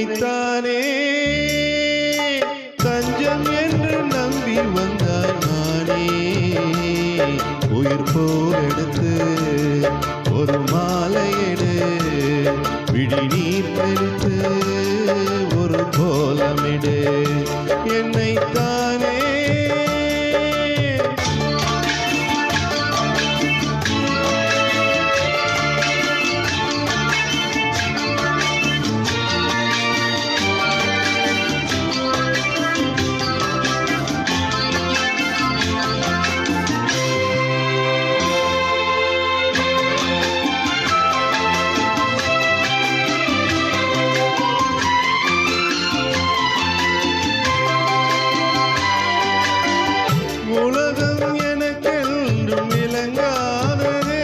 என்னைத்தானே தஞ்சம் என்று நம்பி வந்தாய் நானே உயிர் போல் எடுத்து ஒரு மாலையிடு விழி நீர் தெளித்து ஒரு கோலமிடு என்னைத்தானே உலகம் எனக்கென்றும் விளங்கானதே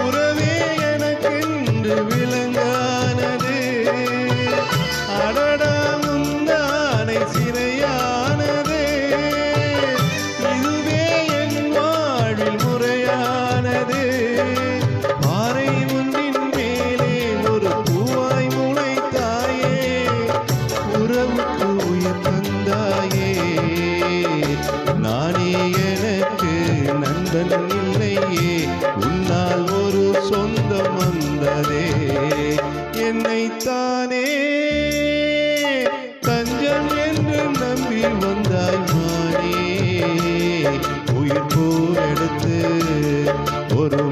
உறவே எனக்கென்று விளங்கானதே அடடா முந்தானை சிறையானதே இதுவே என் வாழ்வில் முறையானதே பாறை ஒன்றின் மேலே ஒரு பூவாய் முளைத்தாயே உறவுக்கு உயிர் தந்தாயே நானே எனக்கு நண்பன் இல்லையே உன்னால் ஒரு சொந்தம் வந்ததே என்னைத்தானே தஞ்சம் என்று நம்பி வந்தாய் மானே உயிர் போல் எடுத்து ஒரு